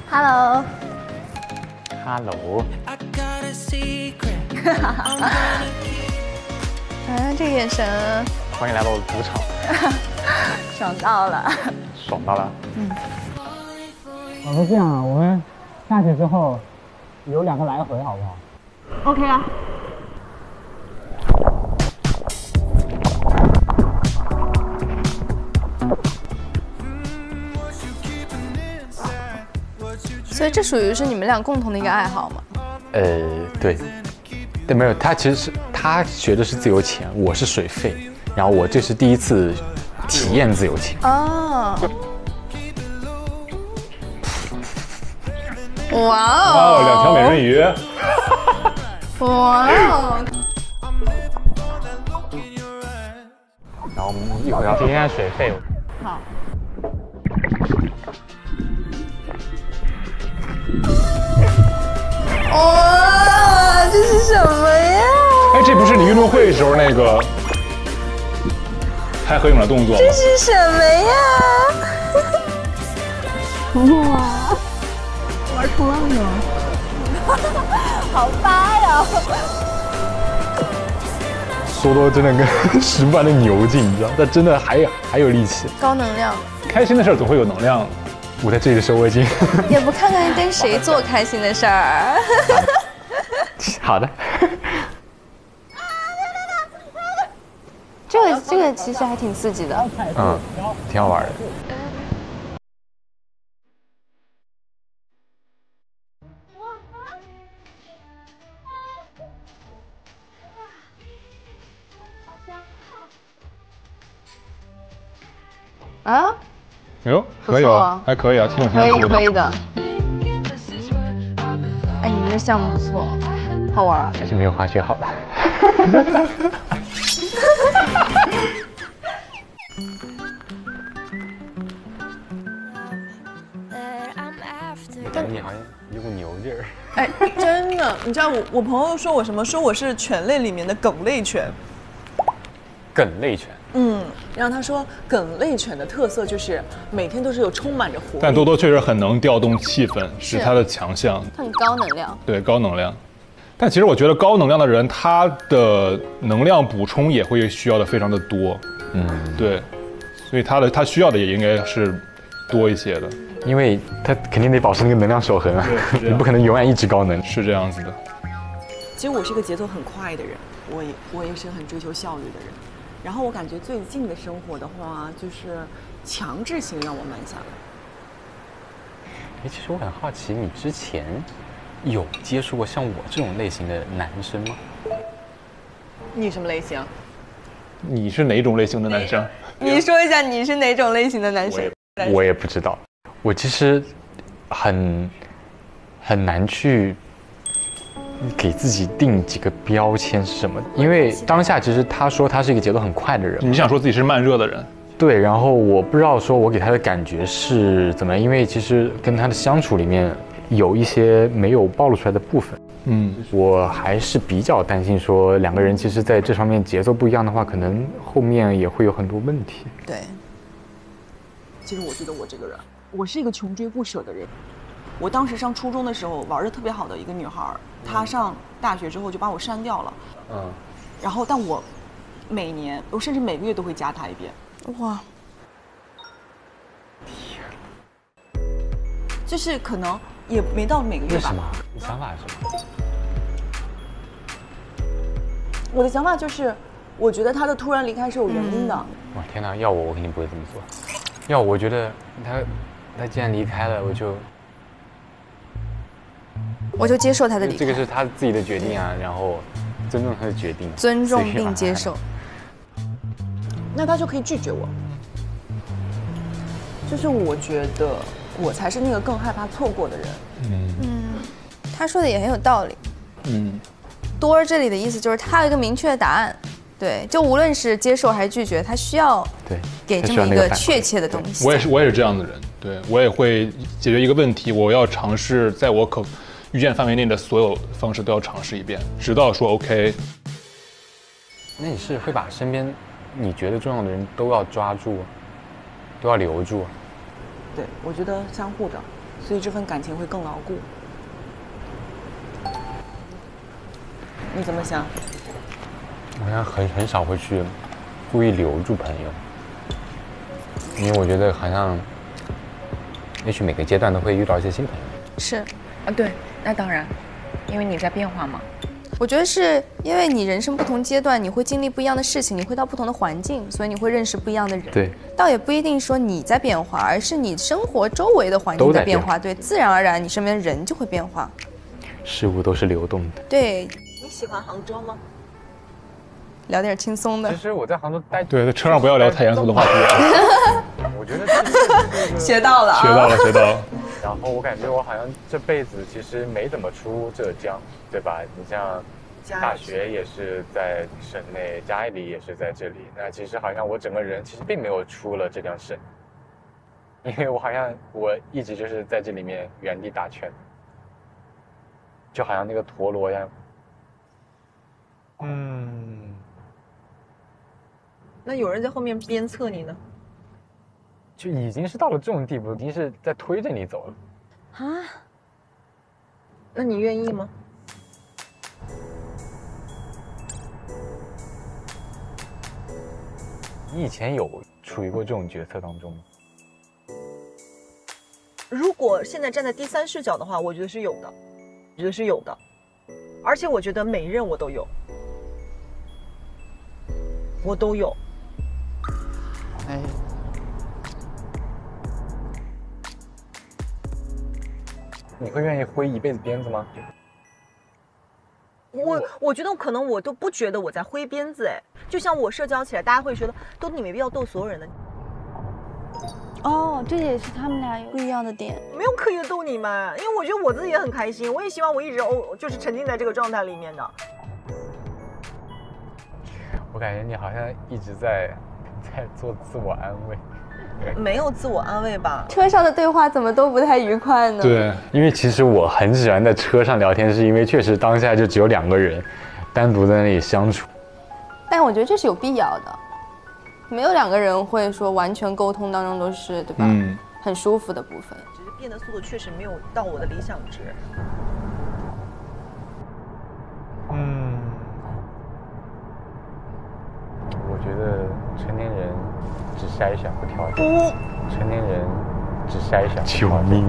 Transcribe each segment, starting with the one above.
Hello。Hello。哎，这个眼神。欢迎来到我的赌场。爽到了。爽到了。老师，这样啊，我们下去之后有2个来回，好不好 ？OK 啊。所以这属于是你们俩共同的一个爱好吗？对，没有，他其实是他学的是自由潜，我是水肺，然后我这是第一次体验自由潜。哦，哇哦，2条美人鱼。哇哦！然后我们一会儿要体验水肺。好。哇，这是什么呀？哎，这不是你运动会时候那个拍合影的动作吗？这是什么呀？哇，玩冲浪的吗？好发呀！梭多真的跟10万的牛劲，你知道，但真的还有力气。高能量。开心的事总会有能量。我在这里收围巾。也不看看跟谁做开心的事儿。好的。这个其实还挺刺激的。嗯，挺好玩的。啊？哎呦，可以啊，还可以啊，挺有天赋的。可以的。哎，你们这项目不错，好玩啊。还是没有滑雪好吧？感觉你好像有股牛劲儿。哎，真的，你知道我朋友说我什么？说我是犬类里面的梗类犬。梗类犬。然后他说梗类犬的特色就是每天都是有充满着活力。但多多确实很能调动气氛，是他的强项。很高能量。对，高能量。但其实我觉得高能量的人，他的能量补充也会需要的非常的多。对，所以他需要的也应该是多一些的，因为他肯定得保持那个能量守恒啊，你不可能永远一直高能。是这样子的。其实我是个节奏很快的人，我也是很追求效率的人。然后我感觉最近的生活的话，就是强制性让我慢下来。哎，其实我很好奇，你之前有接触过像我这种类型的男生吗？你什么类型？你是哪种类型的男生？你说一下你是哪种类型的男生？我也不知道，我其实很难去给自己定几个标签是什么，因为当下其实他说他是一个节奏很快的人，你想说自己是慢热的人？对，然后我不知道说我给他的感觉是怎么样，因为其实跟他的相处里面有一些没有暴露出来的部分。我还是比较担心说2个人其实在这方面节奏不一样的话，可能后面也会有很多问题。对，其实我觉得我这个人，我是一个穷追不舍的人。我当时上初中的时候玩的特别好的一个女孩，她上大学之后就把我删掉了。然后但我每年，我甚至每个月都会加她一遍。哇！就是可能也没到每个月吧。为什么？你想法是什么？我的想法就是，我觉得她的突然离开是有原因的。哇天哪！要我肯定不会这么做。要我觉得他既然离开了，我就接受他的离开。这个是他自己的决定啊，然后尊重他的决定，尊重并接受。那他就可以拒绝我。就是我觉得我才是那个更害怕错过的人。他说的也很有道理。多儿这里的意思就是他有一个明确的答案，对，就无论是接受还是拒绝，他需要对给这么一个确切的东西。我也是这样的人，对我也会解决一个问题，我要尝试在我可预见范围内的所有方式都要尝试一遍，直到说 OK。那你是会把身边你觉得重要的人都要抓住，都要留住？对，我觉得相互的。所以这份感情会更牢固。你怎么想？我好像很少会去故意留住朋友，因为我觉得好像，也许每个阶段都会遇到一些新朋友。是啊，对，那当然，因为你在变化嘛。我觉得是因为你人生不同阶段，你会经历不一样的事情，你会到不同的环境，所以你会认识不一样的人。对，倒也不一定说你在变化，而是你生活周围的环境在变化。对，自然而然你身边的人就会变化。事物都是流动的。对。你喜欢杭州吗？聊点轻松的。其实我在杭州待，对，在车上不要聊太严肃的话题。我觉得学到了，学到了，学到了。然后我感觉我好像这辈子其实没怎么出浙江，对吧？你像大学也是在省内，家里也是在这里。那其实好像我整个人其实并没有出了浙江省，因为我好像我一直就是在这里面原地打圈，就好像那个陀螺一样。那有人在后面鞭策你呢？就已经是到了这种地步，已经是在推着你走了。啊？那你愿意吗？你以前有处于过这种角色当中吗？如果现在站在第三视角的话，我觉得是有的，我觉得是有的，而且我觉得每一任我都有，我都有。哎，你会愿意挥一辈子鞭子吗？我觉得可能我都不觉得我在挥鞭子，哎，就像我社交起来，大家会觉得都你没必要逗所有人的。哦，这也是他们俩有不一样的点。没有刻意的逗你们，因为我觉得我自己也很开心，我也希望我一直就是沉浸在这个状态里面的。我感觉你好像一直在做自我安慰。没有自我安慰吧？车上的对话怎么都不太愉快呢？对，因为其实我很喜欢在车上聊天，是因为确实当下就只有2个人，单独在那里相处。但我觉得这是有必要的，没有2个人会说完全沟通当中都是对吧？很舒服的部分。只是变的速度确实没有到我的理想值。我觉得成年人只筛选不挑剔。成年人只筛选。救命！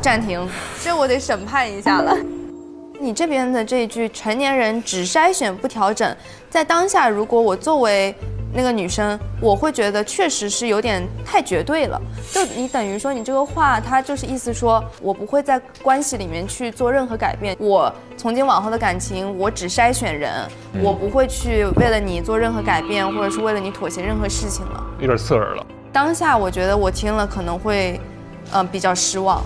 暂停，这我得审判一下了。你这边的这一句“成年人只筛选不调整”，在当下，如果我作为那个女生，我会觉得确实是有点太绝对了。就你等于说你这个话，它就是意思说我不会在关系里面去做任何改变，我从今往后的感情我只筛选人，我不会去为了你做任何改变，或者是为了你妥协任何事情了。有点刺耳了。当下我觉得我听了可能会，比较失望。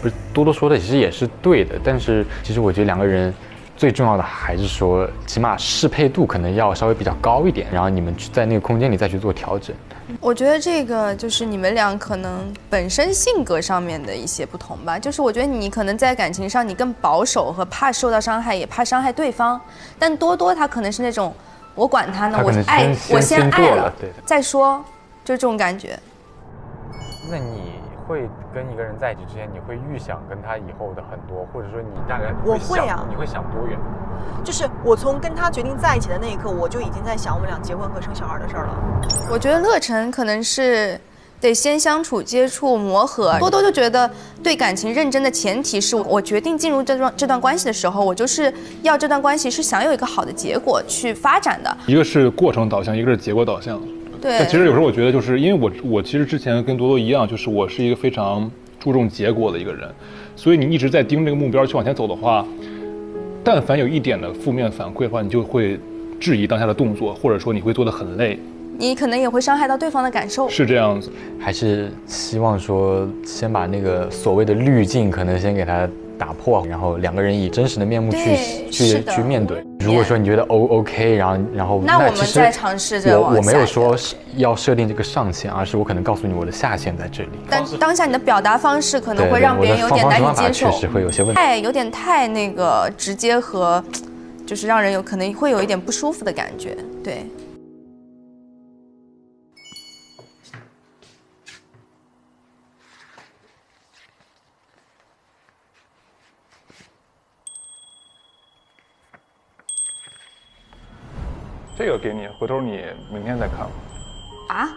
不是多多说的，其实也是对的，但是其实我觉得2个人最重要的还是说，起码适配度可能要稍微比较高一点，然后你们在那个空间里再去做调整。我觉得这个就是你们俩可能本身性格上面的一些不同吧。就是我觉得你可能在感情上你更保守和怕受到伤害，也怕伤害对方，但多多他可能是那种我管他呢，我爱我先爱了再说，就这种感觉。那你会跟一个人在一起之前，你会预想跟他以后的很多，或者说你大概我会啊，你会想多远？就是我从跟他决定在一起的那一刻，我就已经在想我们俩结婚和生小孩的事儿了。我觉得乐晨可能是得先相处、接触、磨合。多多就觉得对感情认真的前提是我决定进入这段关系的时候，我就是要这段关系是想有一个好的结果去发展的。一个是过程导向，一个是结果导向。对，但其实有时候我觉得，就是因为我其实之前跟多多一样，就是我是一个非常注重结果的一个人，所以你一直在盯这个目标去往前走的话，但凡有一点的负面反馈的话，你就会质疑当下的动作，或者说你会做得很累，你可能也会伤害到对方的感受。是这样子，还是希望说先把那个所谓的滤镜可能先给它打破，然后2个人以真实的面目去面对。如果说你觉得 OK， 然后那我们再尝试着往下。我没有说要设定这个上限，而是我可能告诉你我的下限在这里。但当下你的表达方式可能会让别人有点难以接受，确实会有些问题，有点太那个直接和，就是让人可能会有一点不舒服的感觉。对。这个给你，回头你明天再看吧。啊？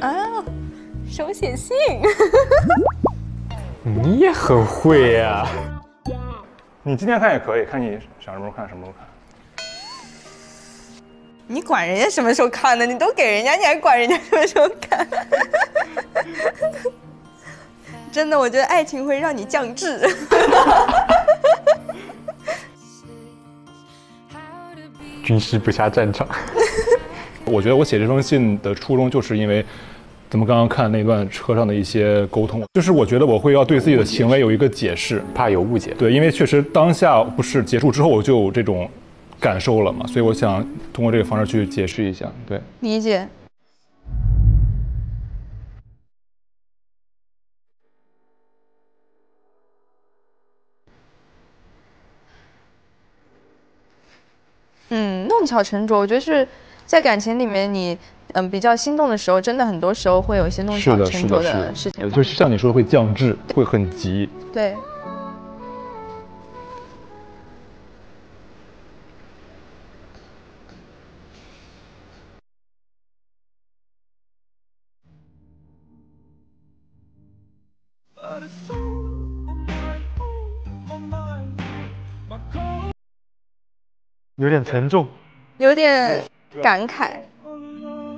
啊，手写信。你也很会呀、你今天看也可以，看你想什么时候看什么时候看。你管人家什么时候看的？你都给人家，你还管人家什么时候看？真的，我觉得爱情会让你降智。军师不下战场。我觉得我写这封信的初衷，就是因为咱们刚刚看那段车上的一些沟通，就是我觉得我会要对自己的行为有一个解释，怕有误解。对，因为确实当下不是结束之后我就有这种感受了嘛，所以我想通过这个方式去解释一下。对，理解。弄巧成拙，我觉得是在感情里面你比较心动的时候，真的很多时候会有一些弄巧成拙的事情。就是像你说的会降智，会很急。对。有点沉重，有点感慨。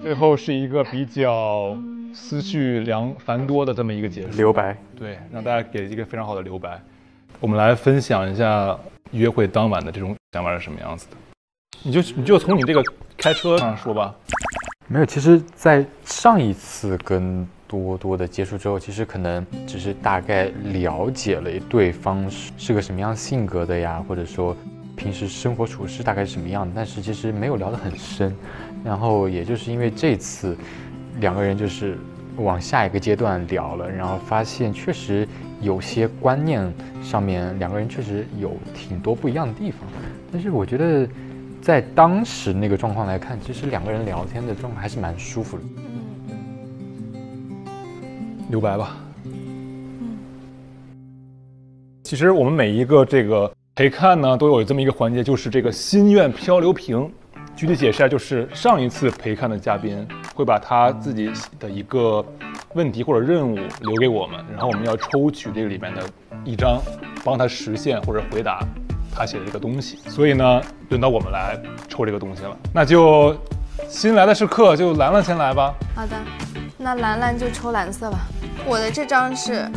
最后是一个比较思绪繁多的这么一个结束，留白。对，让大家给一个非常好的留白。我们来分享一下约会当晚的这种想法是什么样子的。你就从你这个开车上说吧。没有，其实，在上一次跟多多的接触之后，其实可能只是大概了解了对方是个什么样性格的呀，或者说平时生活处事大概是什么样的，但是其实没有聊得很深。然后也就是因为这次两个人就是往下一个阶段聊了，然后发现确实有些观念上面两个人确实有挺多不一样的地方。但是我觉得在当时那个状况来看，其实两个人聊天的状态还是蛮舒服的。留白吧。其实我们每一个这个陪看呢，都有这么一个环节，就是这个心愿漂流瓶。具体解释一下，就是上一次陪看的嘉宾会把他自己的一个问题或者任务留给我们，然后我们要抽取这个里面的一张，帮他实现或者回答他写的这个东西。所以呢，轮到我们来抽这个东西了。那就新来的是客，就兰兰先来吧。好的，那兰兰就抽蓝色吧。我的这张是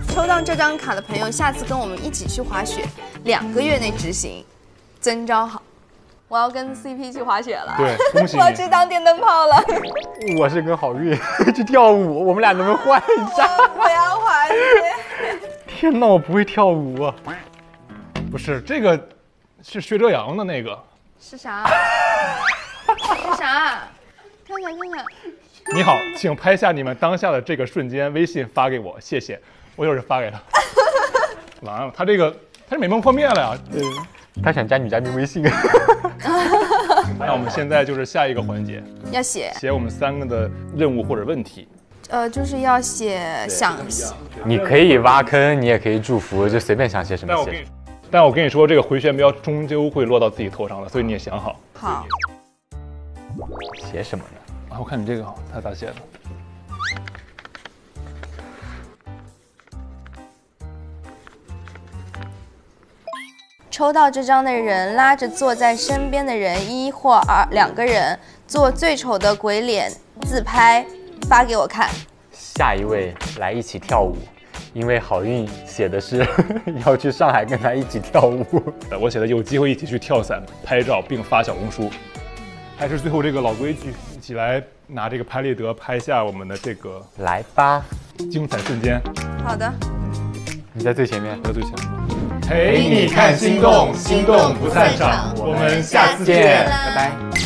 抽到这张卡的朋友，下次跟我们一起去滑雪，2个月内执行，征召好。我要跟 CP 去滑雪了，对，恭喜你！我要去当电灯泡了。我是跟郝运去跳舞，我们俩能不能换一下？我要滑雪。天哪，我不会跳舞啊！不是这个，是薛哲阳的那个。是啥？是啥？看看看看。你好，请拍下你们当下的这个瞬间，微信发给我，谢谢。我就是发给他。完了，他是美梦破灭了呀。他想加女嘉宾微信。那我们现在就是下一个环节，要写我们3个的任务或者问题。就是要写想。你可以挖坑，你也可以祝福，就随便想写什么写。但我跟你说，这个回旋镖终究会落到自己头上的，所以你也想好。好。写什么呢？啊，我看你这个他咋写的？抽到这张的人拉着坐在身边的人1或2个人做最丑的鬼脸自拍，发给我看。下一位来一起跳舞，因为好运写的是要去上海跟他一起跳舞，我写的有机会一起去跳伞、拍照并发小红书。还是最后这个老规矩，一起来拿这个拍立得拍下我们的这个来吧精彩瞬间。好的，你在最前面，我在最前面。陪你看心动，心动不散场，我们下次见，拜拜。